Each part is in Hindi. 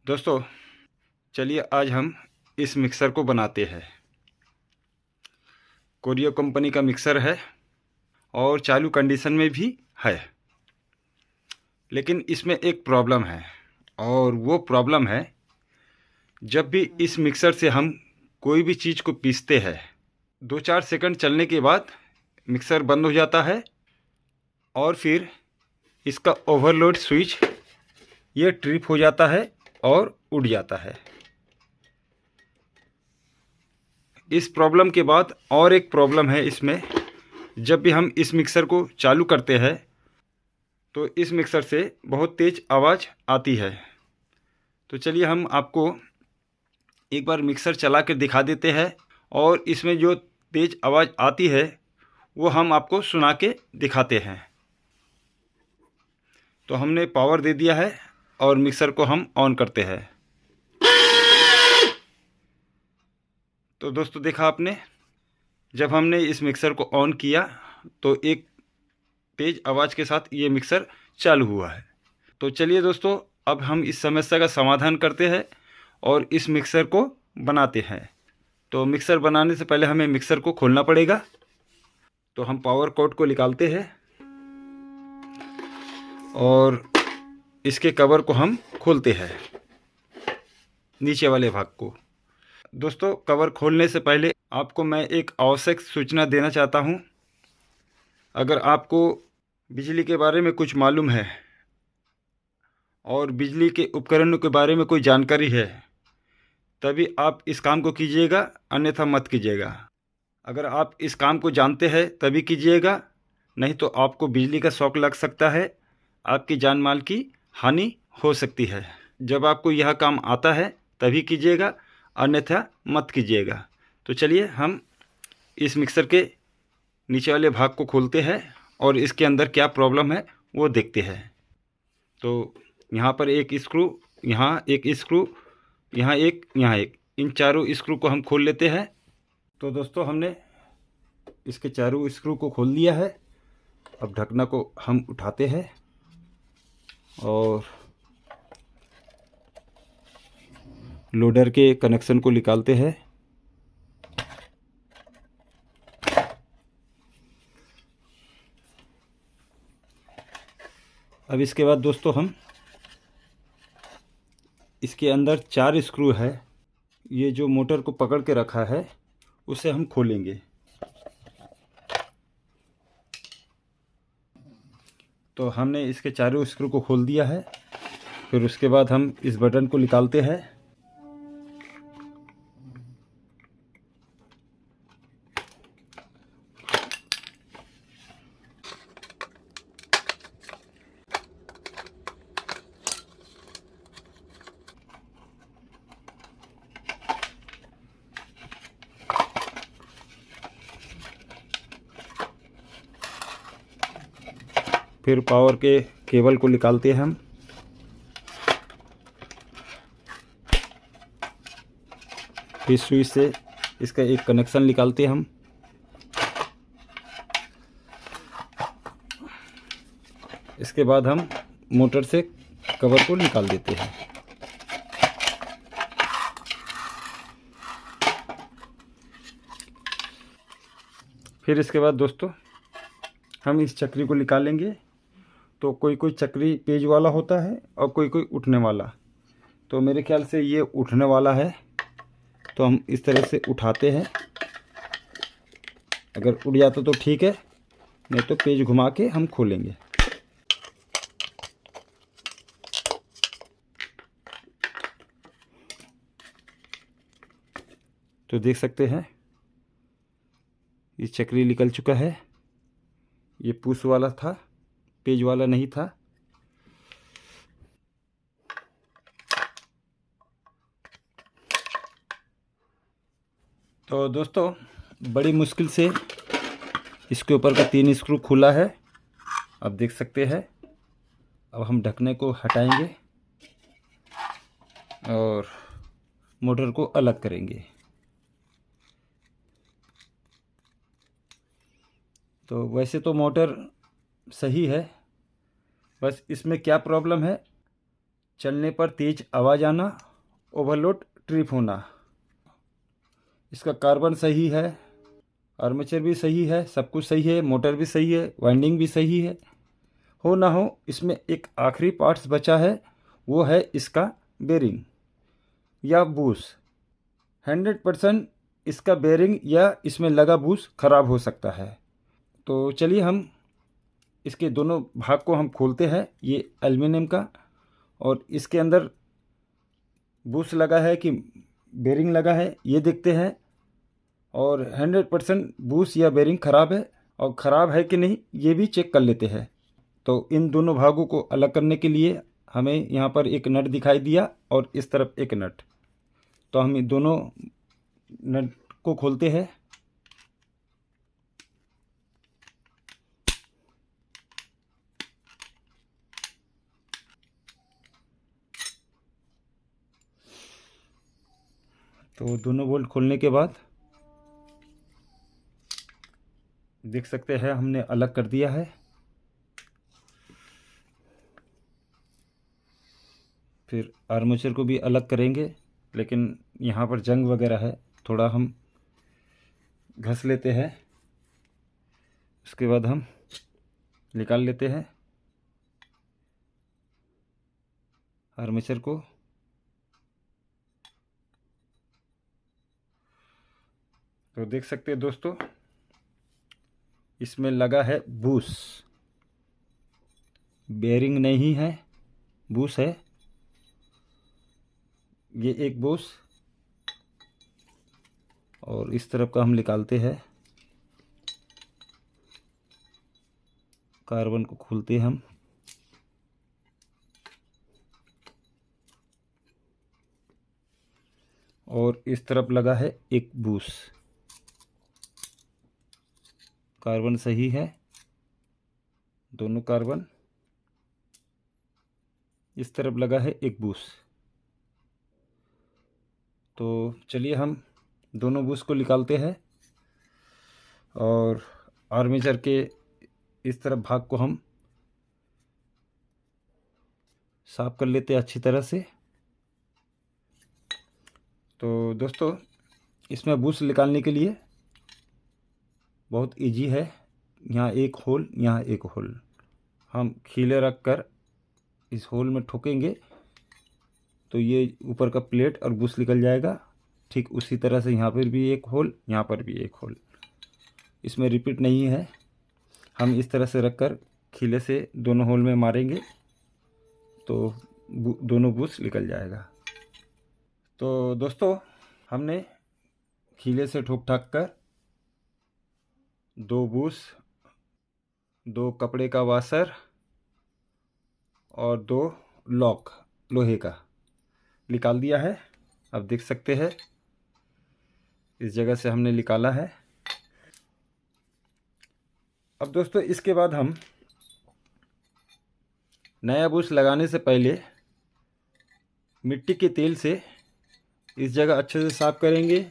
दोस्तों, चलिए आज हम इस मिक्सर को बनाते हैं। कोरियो कंपनी का मिक्सर है और चालू कंडीशन में भी है, लेकिन इसमें एक प्रॉब्लम है। और वो प्रॉब्लम है, जब भी इस मिक्सर से हम कोई भी चीज़ को पीसते हैं, 2-4 सेकंड चलने के बाद मिक्सर बंद हो जाता है और फिर इसका ओवरलोड स्विच ये ट्रिप हो जाता है और उड़ जाता है। इस प्रॉब्लम के बाद और एक प्रॉब्लम है इसमें, जब भी हम इस मिक्सर को चालू करते हैं तो इस मिक्सर से बहुत तेज़ आवाज़ आती है। तो चलिए हम आपको एक बार मिक्सर चला कर दिखा देते हैं और इसमें जो तेज़ आवाज़ आती है वो हम आपको सुना के दिखाते हैं। तो हमने पावर दे दिया है और मिक्सर को हम ऑन करते हैं। तो दोस्तों, देखा आपने, जब हमने इस मिक्सर को ऑन किया तो एक तेज़ आवाज़ के साथ ये मिक्सर चालू हुआ है। तो चलिए दोस्तों, अब हम इस समस्या का समाधान करते हैं और इस मिक्सर को बनाते हैं। तो मिक्सर बनाने से पहले हमें मिक्सर को खोलना पड़ेगा। तो हम पावर कॉर्ड को निकालते हैं और इसके कवर को हम खोलते हैं, नीचे वाले भाग को। दोस्तों, कवर खोलने से पहले आपको मैं एक आवश्यक सूचना देना चाहता हूं। अगर आपको बिजली के बारे में कुछ मालूम है और बिजली के उपकरणों के बारे में कोई जानकारी है, तभी आप इस काम को कीजिएगा, अन्यथा मत कीजिएगा। अगर आप इस काम को जानते हैं तभी कीजिएगा, नहीं तो आपको बिजली का शॉक लग सकता है, आपकी जान माल की हानि हो सकती है। जब आपको यह काम आता है तभी कीजिएगा, अन्यथा मत कीजिएगा। तो चलिए हम इस मिक्सर के नीचे वाले भाग को खोलते हैं और इसके अंदर क्या प्रॉब्लम है वो देखते हैं। तो यहाँ पर एक स्क्रू, यहाँ एक स्क्रू, यहाँ एक, इन चारों स्क्रू को हम खोल लेते हैं। तो दोस्तों, हमने इसके चारों स्क्रू को खोल दिया है। अब ढकना को हम उठाते हैं और लोडर के कनेक्शन को निकालते हैं। अब इसके बाद दोस्तों, हम इसके अंदर 4 स्क्रू है, ये जो मोटर को पकड़ के रखा है उसे हम खोलेंगे। तो हमने इसके चारों स्क्रू को खोल दिया है। फिर उसके बाद हम इस बटन को निकालते हैं। फिर पावर के केबल को निकालते हैं हम। फिर स्विच से इसका एक कनेक्शन निकालते हैं हम। इसके बाद हम मोटर से कवर को निकाल देते हैं। फिर इसके बाद दोस्तों, हम इस चक्री को निकालेंगे। तो कोई कोई चक्री पेज वाला होता है और कोई कोई उठने वाला। तो मेरे ख्याल से ये उठने वाला है, तो हम इस तरह से उठाते हैं। अगर उड़ जाता तो ठीक है, नहीं तो पेज घुमा के हम खोलेंगे। तो देख सकते हैं ये चक्री निकल चुका है। ये पुश वाला था, पेज वाला नहीं था। तो दोस्तों, बड़ी मुश्किल से इसके ऊपर का 3 स्क्रू खुला है, अब देख सकते हैं। अब हम ढकने को हटाएंगे और मोटर को अलग करेंगे। तो वैसे तो मोटर सही है, बस इसमें क्या प्रॉब्लम है, चलने पर तेज़ आवाज़ आना, ओवरलोड ट्रिप होना। इसका कार्बन सही है, आर्मेचर भी सही है, सब कुछ सही है, मोटर भी सही है, वाइंडिंग भी सही है। हो ना हो इसमें एक आखिरी पार्ट्स बचा है, वो है इसका बेरिंग या बूस। 100% इसका बेरिंग या इसमें लगा बूस खराब हो सकता है। तो चलिए हम इसके दोनों भाग को हम खोलते हैं। ये एल्युमिनियम का, और इसके अंदर बूस लगा है कि बेरिंग लगा है ये देखते हैं। और 100% बूस या बेरिंग ख़राब है, और ख़राब है कि नहीं ये भी चेक कर लेते हैं। तो इन दोनों भागों को अलग करने के लिए हमें यहाँ पर एक नट दिखाई दिया और इस तरफ एक नट। तो हम इन दोनों नट को खोलते हैं। तो दोनों बोल्ट खोलने के बाद देख सकते हैं हमने अलग कर दिया है। फिर आर्मेचर को भी अलग करेंगे, लेकिन यहाँ पर जंग वगैरह है, थोड़ा हम घस लेते हैं। उसके बाद हम निकाल लेते हैं आर्मेचर को। तो देख सकते हैं दोस्तों, इसमें लगा है बूस, बेरिंग नहीं है, बूस है। ये एक बूस, और इस तरफ का हम निकालते हैं। कार्बन को खोलते हैं हम। और इस तरफ लगा है एक बूस, कार्बन सही है, दोनों कार्बन। इस तरफ लगा है एक बूस। तो चलिए हम दोनों बूस को निकालते हैं, और आर्मेचर के इस तरफ भाग को हम साफ कर लेते हैं अच्छी तरह से। तो दोस्तों, इसमें बूस निकालने के लिए बहुत इजी है। यहाँ एक होल, यहाँ एक होल, हम खीले रख कर इस होल में ठोकेंगे तो ये ऊपर का प्लेट और बूस निकल जाएगा। ठीक उसी तरह से यहाँ पर भी एक होल, यहाँ पर भी एक होल, इसमें रिपीट नहीं है। हम इस तरह से रख कर खीले से दोनों होल में मारेंगे तो दोनों बूस निकल जाएगा। तो दोस्तों, हमने खीले से ठोक ठाक कर दो बूस, दो कपड़े का वाशर और दो लॉक लोहे का निकाल दिया है। अब देख सकते हैं इस जगह से हमने निकाला है। अब दोस्तों, इसके बाद हम नया बूस लगाने से पहले मिट्टी के तेल से इस जगह अच्छे से साफ करेंगे,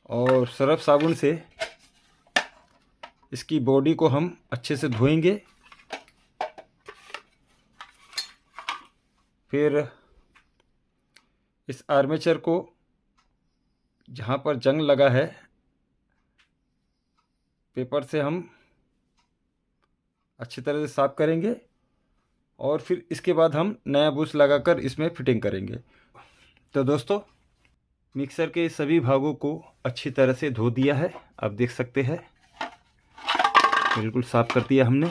और सर्फ साबुन से इसकी बॉडी को हम अच्छे से धोएंगे। फिर इस आर्मेचर को जहाँ पर जंग लगा है पेपर से हम अच्छी तरह से साफ करेंगे, और फिर इसके बाद हम नया बूस लगाकर इसमें फिटिंग करेंगे। तो दोस्तों, मिक्सर के सभी भागों को अच्छी तरह से धो दिया है। आप देख सकते हैं बिल्कुल साफ कर दिया हमने।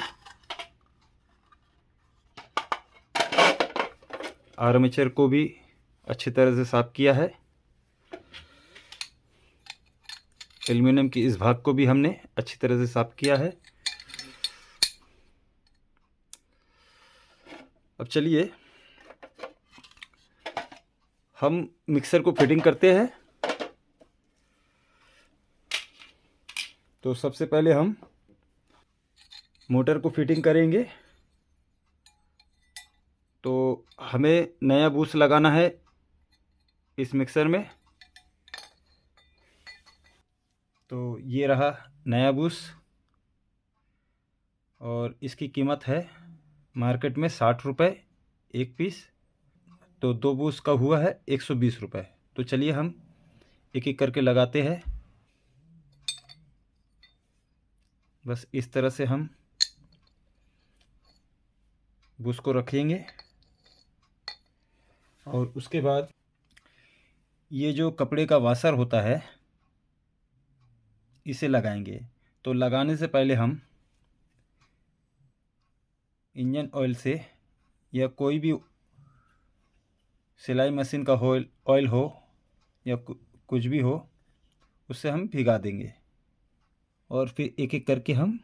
आर्मेचर को भी अच्छी तरह से साफ किया है। एल्युमिनियम की इस भाग को भी हमने अच्छी तरह से साफ किया है। अब चलिए हम मिक्सर को फिटिंग करते हैं। तो सबसे पहले हम मोटर को फिटिंग करेंगे। तो हमें नया बूस लगाना है इस मिक्सर में। तो ये रहा नया बूस, और इसकी कीमत है मार्केट में 60 रुपये एक पीस, तो 2 बूस का हुआ है 120 रुपये। तो चलिए हम एक एक करके लगाते हैं। बस इस तरह से हम बूस को रखेंगे और उसके बाद ये जो कपड़े का वाशर होता है इसे लगाएंगे। तो लगाने से पहले हम इंजन ऑयल से या कोई भी सिलाई मशीन का ऑयल हो या कुछ भी हो, उससे हम भिगा देंगे और फिर एक एक करके हम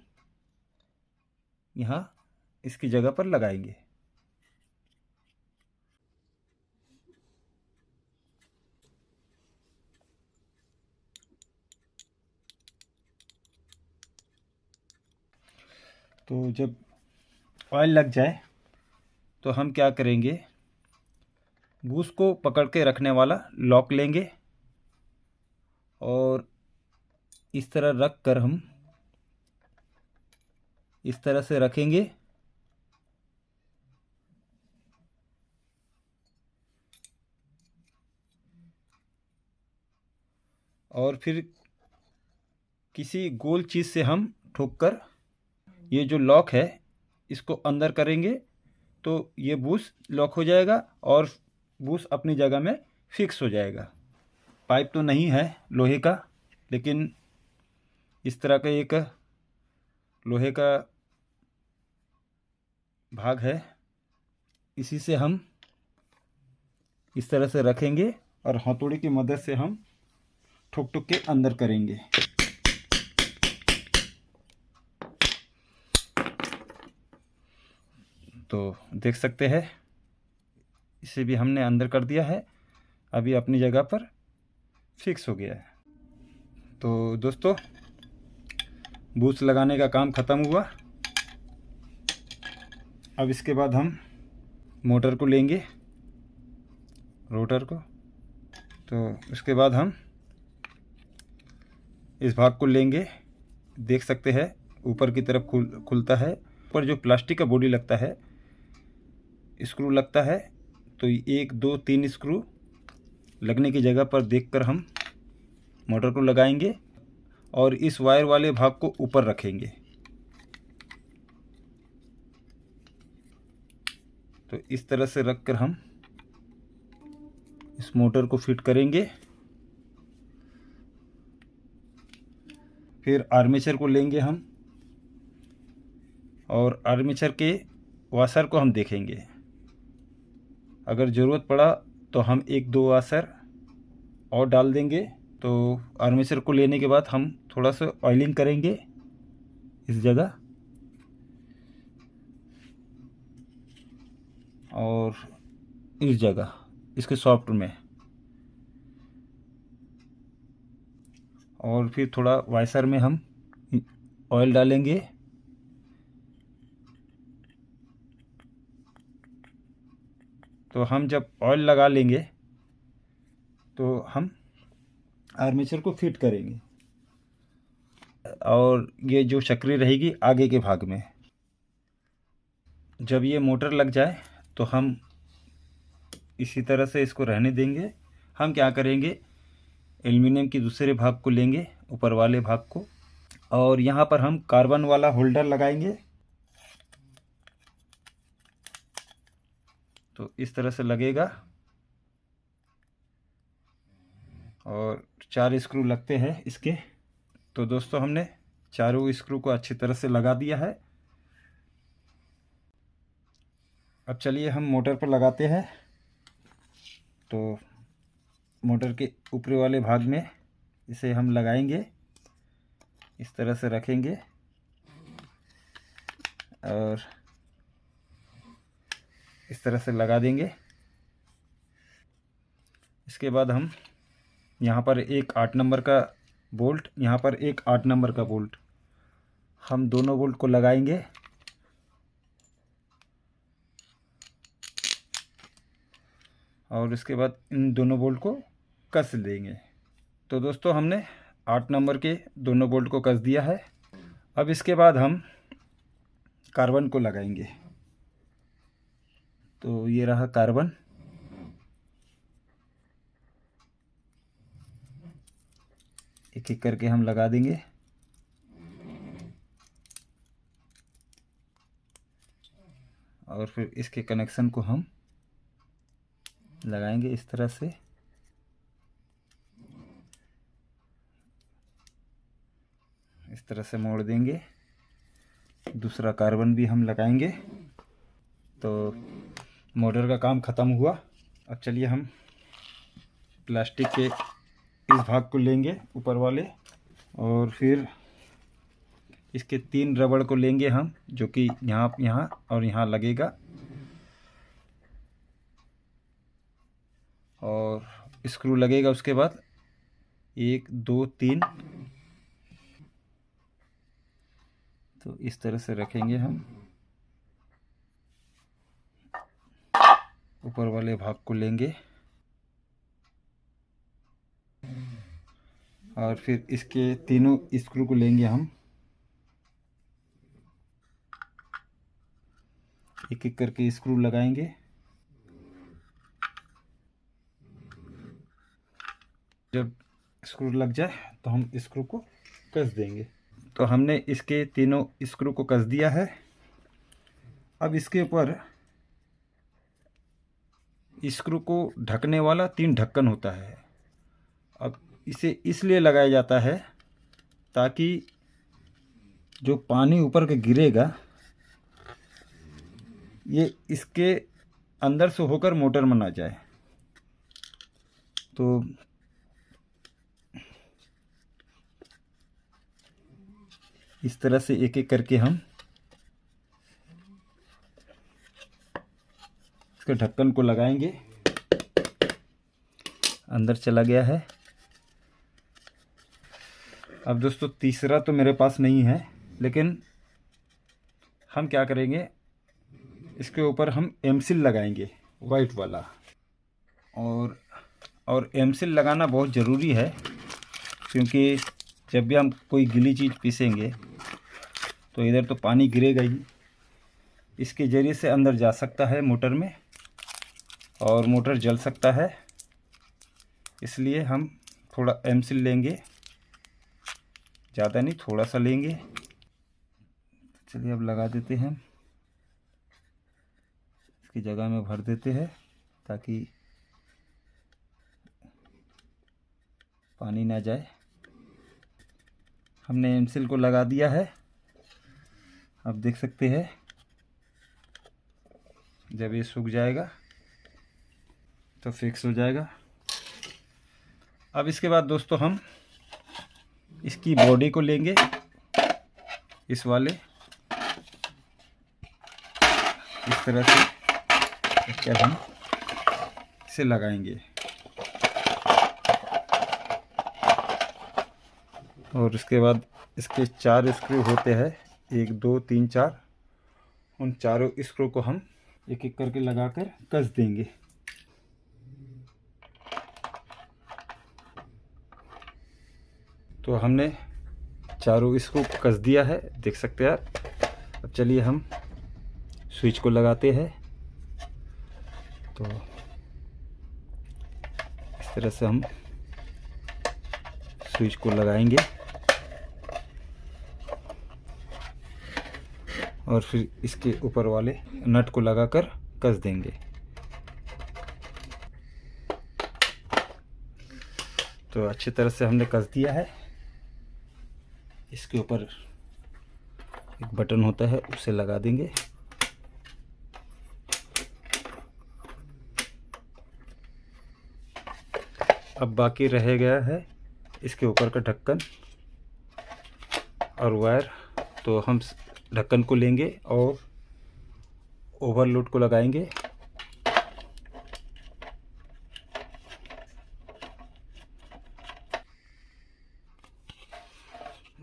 यहाँ इसकी जगह पर लगाएंगे। तो जब ऑयल लग जाए तो हम क्या करेंगे, बूस को पकड़ के रखने वाला लॉक लेंगे और इस तरह रख कर हम इस तरह से रखेंगे और फिर किसी गोल चीज़ से हम ठोक कर ये जो लॉक है इसको अंदर करेंगे, तो ये बूस लॉक हो जाएगा और बूस अपनी जगह में फिक्स हो जाएगा। पाइप तो नहीं है लोहे का, लेकिन इस तरह का एक लोहे का भाग है, इसी से हम इस तरह से रखेंगे और हथौड़ी की मदद से हम ठोक ठोक के अंदर करेंगे। तो देख सकते हैं इसे भी हमने अंदर कर दिया है, अभी अपनी जगह पर फिक्स हो गया है। तो दोस्तों, बूस लगाने का काम ख़त्म हुआ। अब इसके बाद हम मोटर को लेंगे, रोटर को। तो उसके बाद हम इस भाग को लेंगे, देख सकते हैं ऊपर की तरफ खुलता है। ऊपर जो प्लास्टिक का बॉडी लगता है, स्क्रू लगता है, तो 1 2 3 स्क्रू लगने की जगह पर देखकर हम मोटर को लगाएंगे और इस वायर वाले भाग को ऊपर रखेंगे। तो इस तरह से रखकर हम इस मोटर को फिट करेंगे। फिर आर्मेचर को लेंगे हम और आर्मेचर के वाशर को हम देखेंगे। अगर ज़रूरत पड़ा तो हम 1 2 वाशर और डाल देंगे। तो आर्मेचर को लेने के बाद हम थोड़ा सा ऑयलिंग करेंगे इस जगह और इस जगह, इसके सॉफ्ट में, और फिर थोड़ा वाइसर में हम ऑयल डालेंगे। तो हम जब ऑयल लगा लेंगे तो हम आर्मेचर को फिट करेंगे और ये जो चक्री रहेगी आगे के भाग में। जब ये मोटर लग जाए तो हम इसी तरह से इसको रहने देंगे। हम क्या करेंगे, एल्युमिनियम की दूसरे भाग को लेंगे, ऊपर वाले भाग को, और यहाँ पर हम कार्बन वाला होल्डर लगाएंगे। तो इस तरह से लगेगा और 4 स्क्रू लगते हैं इसके। तो दोस्तों, हमने चारों स्क्रू को अच्छी तरह से लगा दिया है। अब चलिए हम मोटर पर लगाते हैं। तो मोटर के ऊपरी वाले भाग में इसे हम लगाएंगे, इस तरह से रखेंगे और इस तरह से लगा देंगे। इसके बाद हम यहाँ पर एक 8 नंबर का बोल्ट, यहाँ पर एक 8 नंबर का बोल्ट, हम दोनों बोल्ट को लगाएंगे और इसके बाद इन दोनों बोल्ट को कस देंगे। तो दोस्तों, हमने 8 नंबर के दोनों बोल्ट को कस दिया है। अब इसके बाद हम कार्बन को लगाएंगे। तो ये रहा कार्बन। एक एक करके हम लगा देंगे। और फिर इसके कनेक्शन को हम लगाएंगे इस तरह से। इस तरह से मोड़ देंगे। दूसरा कार्बन भी हम लगाएंगे। तो मोटर का काम ख़त्म हुआ। अब चलिए हम प्लास्टिक के इस भाग को लेंगे ऊपर वाले, और फिर इसके 3 रबड़ को लेंगे हम, जो कि यहाँ और यहाँ लगेगा। और स्क्रू लगेगा उसके बाद 1 2 3। तो इस तरह से रखेंगे हम। ऊपर वाले भाग को लेंगे और फिर इसके तीनों स्क्रू को लेंगे हम। एक एक करके स्क्रू लगाएंगे। जब स्क्रू लग जाए तो हम स्क्रू को कस देंगे। तो हमने इसके तीनों स्क्रू को कस दिया है। अब इसके ऊपर स्क्रू को ढकने वाला 3 ढक्कन होता है। अब इसे इसलिए लगाया जाता है ताकि जो पानी ऊपर के गिरेगा ये इसके अंदर से होकर मोटर में ना जाए। तो इस तरह से एक एक करके हम इसके ढक्कन को लगाएंगे। अंदर चला गया है। अब दोस्तों तीसरा तो मेरे पास नहीं है, लेकिन हम क्या करेंगे, इसके ऊपर हम एमसिल लगाएंगे, वाइट वाला। और एमसिल लगाना बहुत ज़रूरी है, क्योंकि जब भी हम कोई गीली चीज़ पीसेंगे तो इधर तो पानी गिरेगा ही। इसके ज़रिए से अंदर जा सकता है मोटर में और मोटर जल सकता है। इसलिए हम थोड़ा एमसिल लेंगे, ज़्यादा नहीं, थोड़ा सा लेंगे। चलिए अब लगा देते हैं। इसकी जगह में भर देते हैं ताकि पानी ना जाए। हमने एमसिल को लगा दिया है। अब देख सकते हैं जब ये सूख जाएगा तो फिक्स हो जाएगा। अब इसके बाद दोस्तों हम इसकी बॉडी को लेंगे, इस वाले इस तरह से क्या हम इसे लगाएंगे। और इसके बाद इसके 4 स्क्रू होते हैं, 1 2 3 4। उन चारों स्क्रू को हम एक एक करके लगाकर कस देंगे। तो हमने चारों स्क्रू को कस दिया है, देख सकते हैं आप। अब चलिए हम स्विच को लगाते हैं। तो इस तरह से हम स्विच को लगाएंगे और फिर इसके ऊपर वाले नट को लगाकर कस देंगे। तो अच्छी तरह से हमने कस दिया है। इसके ऊपर एक बटन होता है, उसे लगा देंगे। अब बाकी रह गया है इसके ऊपर का ढक्कन और वायर। तो हम ढक्कन को लेंगे और ओवरलोड को लगाएंगे।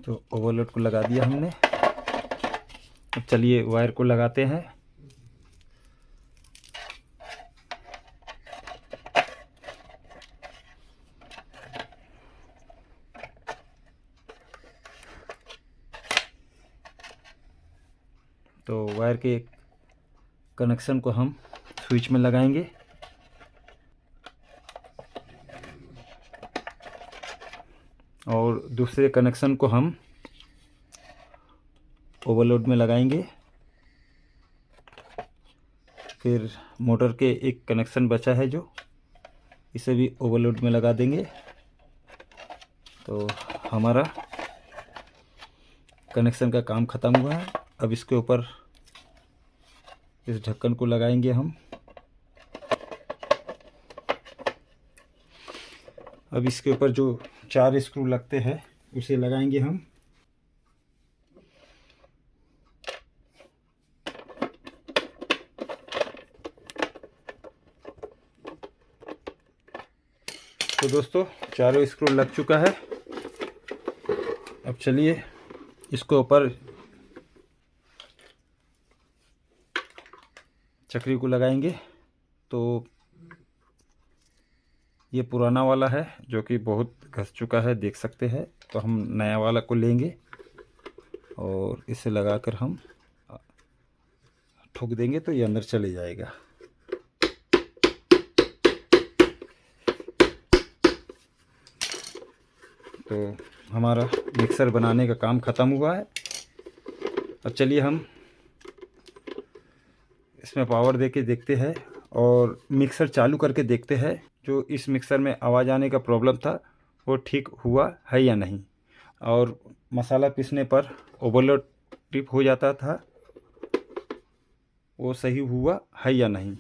तो ओवरलोड को लगा दिया हमने। अब चलिए वायर को लगाते हैं। तो वायर के कनेक्शन को हम स्विच में लगाएंगे और दूसरे कनेक्शन को हम ओवरलोड में लगाएंगे। फिर मोटर के एक कनेक्शन बचा है जो, इसे भी ओवरलोड में लगा देंगे। तो हमारा कनेक्शन का काम ख़त्म हुआ है। अब इसके ऊपर इस ढक्कन को लगाएंगे हम। अब इसके ऊपर जो 4 स्क्रू लगते हैं उसे लगाएंगे हम। तो दोस्तों चारों स्क्रू लग चुका है। अब चलिए इसको ऊपर चक्री को लगाएंगे। तो ये पुराना वाला है जो कि बहुत घस चुका है, देख सकते हैं। तो हम नया वाला को लेंगे और इसे लगाकर हम ठोक देंगे तो ये अंदर चले जाएगा। तो हमारा मिक्सर बनाने का काम ख़त्म हुआ है। अब चलिए हम इसमें पावर देके देखते हैं और मिक्सर चालू करके देखते हैं जो इस मिक्सर में आवाज़ आने का प्रॉब्लम था वो ठीक हुआ है या नहीं, और मसाला पीसने पर ओवरलोड ट्रिप हो जाता था वो सही हुआ है या नहीं।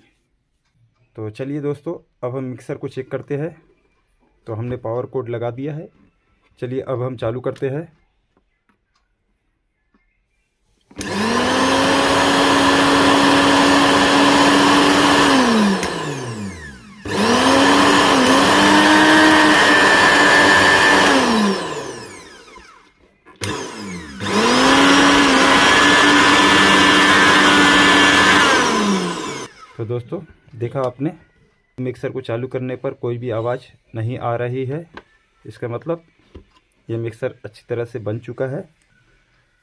तो चलिए दोस्तों अब हम मिक्सर को चेक करते हैं। तो हमने पावर कोड लगा दिया है। चलिए अब हम चालू करते हैं। तो दोस्तों देखा आपने, मिक्सर को चालू करने पर कोई भी आवाज़ नहीं आ रही है। इसका मतलब ये मिक्सर अच्छी तरह से बन चुका है।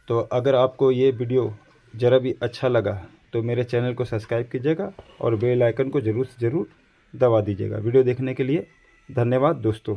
तो अगर आपको ये वीडियो ज़रा भी अच्छा लगा तो मेरे चैनल को सब्सक्राइब कीजिएगा और बेल आइकन को ज़रूर से ज़रूर दबा दीजिएगा। वीडियो देखने के लिए धन्यवाद दोस्तों।